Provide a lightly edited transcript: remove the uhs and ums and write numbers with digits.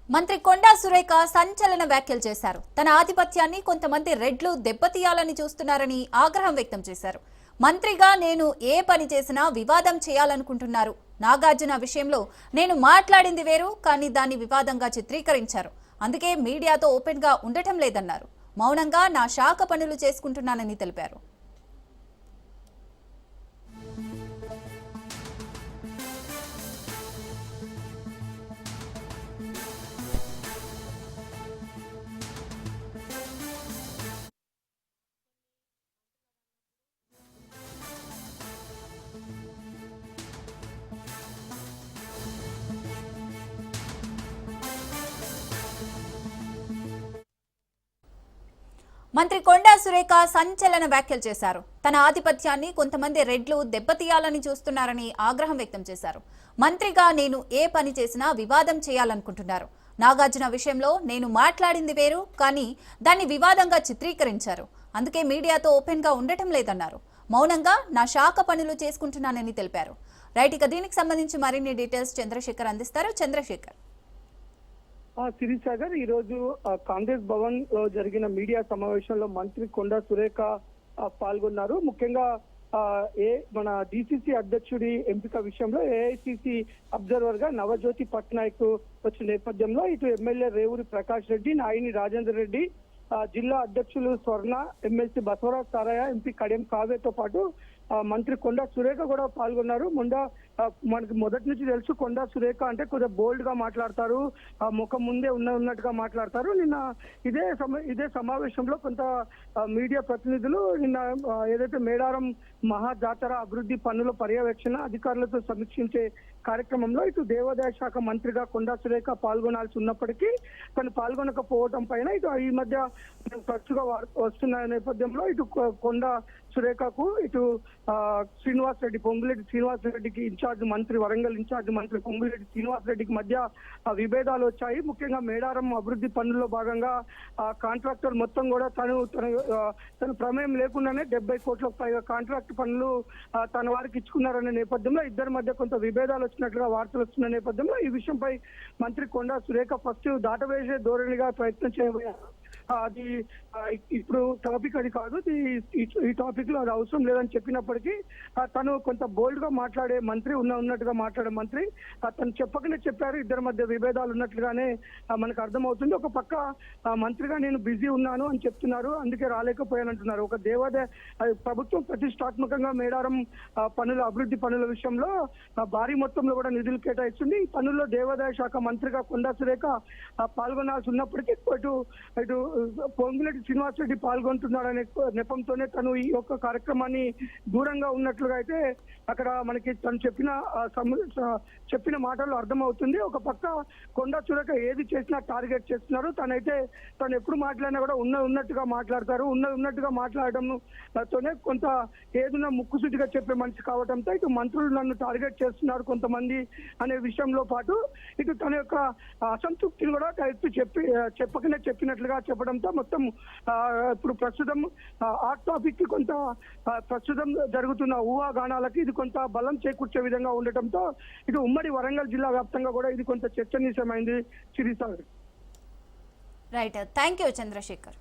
మంత్రి కొండా సురేఖ సంచలన వ్యాఖ్యలు చేశారు. తన ఆధిపత్యాన్ని కొంతమంది రెడ్లు దెబ్బతీయాలని చూస్తున్నారని ఆగ్రహం వ్యక్తం చేశారు. మంత్రిగా నేను ఏ పని చేసినా వివాదం చేయాలనుకుంటున్నారు. నాగార్జున విషయంలో నేను మాట్లాడింది వేరు, కానీ దాన్ని వివాదంగా చిత్రీకరించారు. అందుకే మీడియాతో ఓపెన్ గా ఉండటం లేదన్నారు. మౌనంగా నా శాఖ పనులు చేసుకుంటున్నానని తెలిపారు. మంత్రి కొండా సురేఖ సంచలన వ్యాఖ్యలు చేశారు. తన ఆధిపత్యాన్ని కొంతమంది రెడ్లు దెబ్బతీయాలని చూస్తున్నారని ఆగ్రహం వ్యక్తం చేశారు. మంత్రిగా నేను ఏ పని చేసినా వివాదం చేయాలనుకుంటున్నారు. నాగార్జున విషయంలో నేను మాట్లాడింది వేరు, కానీ దాన్ని వివాదంగా చిత్రీకరించారు. అందుకే మీడియాతో ఓపెన్ గా ఉండటం లేదన్నారు. మౌనంగా నా శాఖ పనులు చేసుకుంటున్నానని తెలిపారు. రైట్, ఇక దీనికి సంబంధించి మరిన్ని డీటెయిల్స్ చంద్రశేఖర్ అందిస్తారు. చంద్రశేఖర్. సిరిసాగర్ ఈ రోజు కాంగ్రెస్ భవన్ లో జరిగిన మీడియా సమావేశంలో మంత్రి కొండా సురేఖ పాల్గొన్నారు. ముఖ్యంగా మన డిసిసి అధ్యక్షుడి ఎంపిక విషయంలో ఏఐసిసి అబ్జర్వర్ గా నవజ్యోతి పట్నాయక్ వచ్చిన నేపథ్యంలో ఇటు ఎమ్మెల్యే రేవూరి ప్రకాష్ రెడ్డి, నాయిని రాజేందర్ రెడ్డి, జిల్లా అధ్యక్షులు స్వర్ణ, ఎమ్మెల్సీ బసవరాజ్ సారయ్య, ఎంపీ కడియం కావ్యతో పాటు మంత్రి కొండా సురేఖ కూడా పాల్గొన్నారు. మనకి మొదటి నుంచి తెలుసు కొండా సురేఖ అంటే కొద్దిగా బోల్డ్ గా మాట్లాడతారు, ముఖం ముందే ఉన్నట్టుగా మాట్లాడతారు. నిన్న ఇదే సమావేశంలో కొంత మీడియా ప్రతినిధులు నిన్న ఏదైతే మేడారం మహా జాతర అభివృద్ధి పనుల పర్యవేక్షణ అధికారులతో సమీక్షించే కార్యక్రమంలో ఇటు దేవాదాయ శాఖ మంత్రిగా కొండా సురేఖ పాల్గొనాల్సి ఉన్నప్పటికీ తను పాల్గొనకపోవడం పైన ఇటు ఈ మధ్య తరచుగా వస్తున్న నేపథ్యంలో ఇటు కొండా సురేఖకు ఇటు శ్రీనివాస్ రెడ్డి, పొంగులేటి శ్రీనివాస్ రెడ్డికి ఇన్ఛార్జ్ మంత్రి, వరంగల్ ఇన్ఛార్జ్ మంత్రి పొంగులేటి శ్రీనివాస్ రెడ్డికి మధ్య విభేదాలు వచ్చాయి. ముఖ్యంగా మేడారం అభివృద్ధి పనుల్లో భాగంగా కాంట్రాక్టర్ మొత్తం కూడా తన ప్రమేయం లేకుండానే 70 కోట్లకు పైగా కాంట్రాక్ట్ పనులు తన వారికి ఇచ్చుకున్నారనే నేపథ్యంలో ఇద్దరి మధ్య కొంత విభేదాలు వచ్చినట్లుగా వార్తలు వస్తున్న నేపథ్యంలో ఈ విషయంపై మంత్రి కొండా సురేఖ ఫస్ట్ దాటవేసే ధోరణిగా ప్రయత్నం చేయబోయారు. అది ఇప్పుడు టాపిక్ అది కాదు, ఈ టాపిక్ లో అది అవసరం లేదని చెప్పినప్పటికీ తను కొంత బోల్డ్ గా మాట్లాడే మంత్రి, ఉన్నట్టుగా మాట్లాడే మంత్రి తను చెప్పకనే చెప్పారు. ఇద్దరి మధ్య విభేదాలు ఉన్నట్లుగానే మనకు అర్థమవుతుంది. ఒక పక్క మంత్రిగా నేను బిజీ ఉన్నాను అని చెప్తున్నారు, అందుకే రాలేకపోయానంటున్నారు. ఒక దేవాదాయ ప్రభుత్వం ప్రతిష్టాత్మకంగా మేడారం అభివృద్ధి పనుల విషయంలో భారీ మొత్తంలో కూడా నిధులు కేటాయిస్తుంది. ఈ పనుల్లో దేవాదాయ శాఖ మంత్రిగా కొండా సురేఖ పాల్గొనాల్సి ఉన్నప్పటికీ ఇటు పొంగులేటి శ్రీనివాస్ రెడ్డి పాల్గొంటున్నాడనే నెపంతోనే తను ఈ యొక్క కార్యక్రమాన్ని దూరంగా ఉన్నట్లుగా అయితే అక్కడ మనకి తను చెప్పిన మాటల్లో అర్థమవుతుంది. ఒక పక్క కొండా సురేఖ ఏది చేసినా టార్గెట్ చేస్తున్నారు. తను ఎప్పుడు మాట్లాడినా కూడా ఉన్నట్టుగా మాట్లాడతారు. ఉన్నట్టుగా మాట్లాడడంతోనే కొంత ఏదైనా ముక్కుసూటిగా చెప్పే మనిషి కావడంతో ఇటు మంత్రులు నన్ను టార్గెట్ చేస్తున్నారు కొంతమంది అనే విషయంలో పాటు ఇటు తన యొక్క అసంతృప్తిని కూడా చెప్పకనే చెప్పినట్లుగా చెప్పడంతో మొత్తం ఇప్పుడు ప్రస్తుతం ఆ టాపిక్ కి కొంత ప్రస్తుతం జరుగుతున్న ఊహాగానాలకి ఇది కొంత బలం చేకూర్చే విధంగా ఉండటంతో ఇటు ఉమ్మడి వరంగల్ జిల్లా వ్యాప్తంగా కూడా ఇది కొంత చర్చనీయమైంది. Sirisagar. Right, thank you Chandrasekhar.